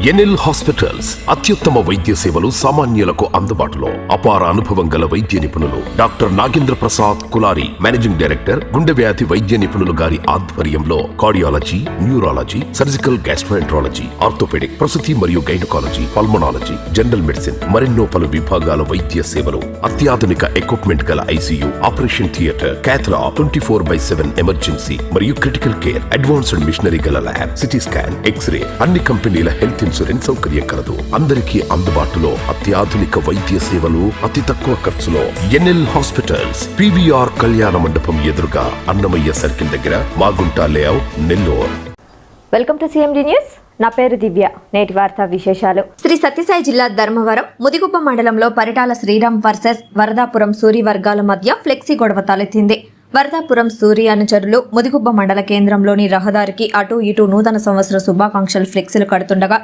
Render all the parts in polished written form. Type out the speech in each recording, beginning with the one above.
NL hospitals అత్యుత్తమ వైద్య సేవలు సామాన్యులకు అందుబాటులో. అపార అనుభవం గల వైద్య నిపుణులు doctor Nagendra Prasad Kulari, managing director, గుండె వ్యాధి వైద్య నిపుణులు గారి ఆధ్వర్యంలో cardiology, neurology, surgical gastroenterology, orthopedic, ప్రసూతి మరియు గైనకాలజీ, పల్మనాలజీ, జనరల్ మెడిసిన్ మరెన్నో పలు విభాగాల వైద్య సేవలు. అత్యాధునిక ఎక్విప్మెంట్ గల ఐసీయూ, ఆపరేషన్ థియేటర్, క్యాథ్లా, 24/7 ఎమర్జెన్సీ మరియు క్రిటికల్ కేర్, అడ్వాన్స్డ్ మిషనరీ గల ల్యాబ్, సిటీ స్కాన్, ఎక్స్రే, అన్ని కంపెనీల హెల్త్ ఇన్సూరెన్స్ సౌకర్యం కలదు. అందరికీ అందుబాటులో అత్యాధునిక వైద్య సేవలు అతి తక్కువ ఖర్చులో. ఎన్ఎల్ హాస్పిటల్స్, పివిఆర్ కళ్యాణ మండపం ఎదురుగా, అన్నమయ్య సర్కిల్ దగ్గర, Magunta layout, Nellore. Welcome to CMD news. నా పేరు దివ్య. నేటి వార్తా విశేషాలు. శ్రీ సత్యసాయి జిల్లా ధర్మవరం ముదిగుప్ప మండలంలో పరిటాల శ్రీరామ్ వర్సెస్ వరదాపురం సూరి వర్గాల మధ్య ఫ్లెక్సీ గొడవ తలెత్తింది. వరదాపురం సూరి అనుచరులు ముదిగుబ్బ మండల కేంద్రంలోని రహదారికి అటూ ఇటూ నూతన సంవత్సర శుభాకాంక్షలు ఫ్లెక్సీలు కడుతుండగా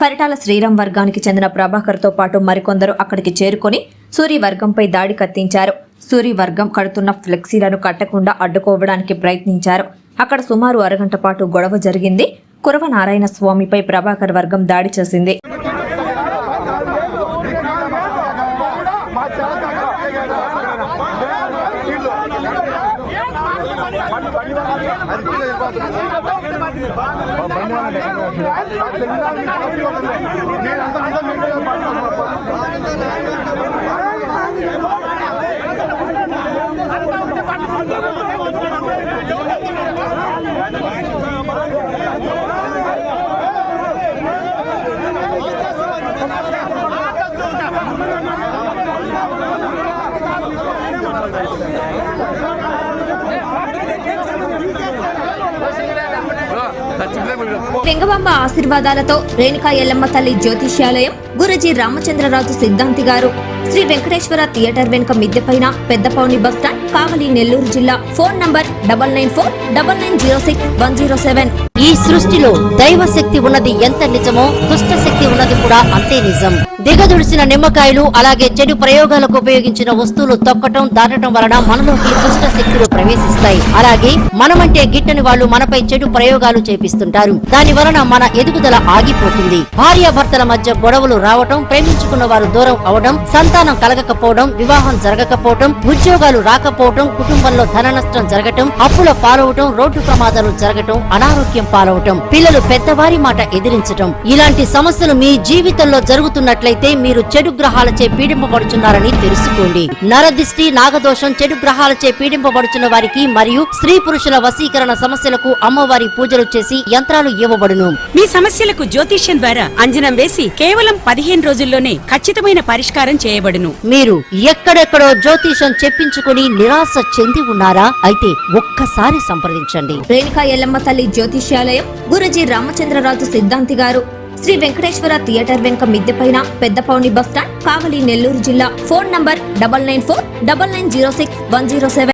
పరిటాల శ్రీరామ్ వర్గానికి చెందిన ప్రభాకర్తో పాటు మరికొందరు అక్కడికి చేరుకొని సూరి వర్గంపై దాడి కత్తించారు. సూరి వర్గం కడుతున్న ఫ్లెక్సీలను కట్టకుండా అడ్డుకోవడానికి ప్రయత్నించారు. అక్కడ సుమారు అరగంట పాటు గొడవ జరిగింది. కురవ నారాయణ స్వామిపై ప్రభాకర్ వర్గం దాడి చేసింది. వెంగబాంబ ఆశీర్వాదాలతో రేణుకా ఎల్లమ్మ తల్లి జ్యోతిష్యాలయం, గురూజీ రామచంద్రరాజు సిద్ధాంతి గారు, శ్రీ వెంకటేశ్వర థియేటర్ వెనుక మిద్దెపైన, పెద్దపౌని బస్టాండ్, కావలి, నెల్లూరు జిల్లా. Phone number 9949906107. ఈ సృష్టిలో దైవ శక్తి ఉన్నది ఎంత నిజమో దుష్ట శక్తి ఉన్నది కూడా అంతే నిజం. దిగదుడిసిన నిమ్మకాయలు, అలాగే చెడు ప్రయోగాలకు ఉపయోగించిన వస్తువులు తొక్కటం, దాటడం వలన మనలోకి దుష్ట శక్తులు ప్రవేశిస్తాయి. అలాగే మనమంటే గిట్టని వాళ్ళు మనపై చెడు ప్రయోగాలు చేపిస్తుంటారు. దాని వలన మన ఎదుగుదల ఆగిపోతుంది. భార్యాభర్తల మధ్య గొడవలు రావటం, ప్రేమించుకున్న వారు దూరం అవడం, సంతానం కలగకపోవడం, వివాహం జరగకపోవడం, ఉద్యోగాలు రాకపోవడం, కుటుంబంలో ధన నష్టం జరగటం, అప్పుల పాలవటం, రోడ్డు ప్రమాదాలు జరగటం, అనారోగ్యం పాలవటం, పిల్లలు పెద్దవారి మాట ఎదిరించటం, ఇలాంటి సమస్యలు మీ జీవితంలో జరుగుతున్నట్లయితే మీరు చెడు గ్రహాలచే పీడింపబడుచున్నారని తెలుసుకోండి. నరదిష్టి, నాగదోషం, చెడు గ్రహాలచే పీడింపబడుచున్న వారికి మరియు స్త్రీ పురుషుల వశీకరణ సమస్యలకు అమ్మవారి పూజలు చేసి యంత్రాలు ఇవ్వబడును. మీ సమస్యలకు జ్యోతిష్యం ద్వారా అంజనం వేసి కేవలం 15 రోజుల్లోనే ఖచ్చితమైన పరిష్కారం చేయబడును. మీరు ఎక్కడెక్కడో జ్యోతిషం చెప్పించుకుని నిరాశ చెంది ఉన్నారా? అయితే ఒక్కసారి సంప్రదించండి. రేణుకా ఎల్లమ్మ తల్లి జ్యోతిష్యాలయం, గురూజీ రామచంద్రరాజు సిద్ధాంతి గారు, శ్రీ వెంకటేశ్వర థియేటర్ వెనుక మిద్దెపైన, పెద్దపౌని బస్టాండ్, కావలి, నెల్లూరు జిల్లా. Phone number 9949906107.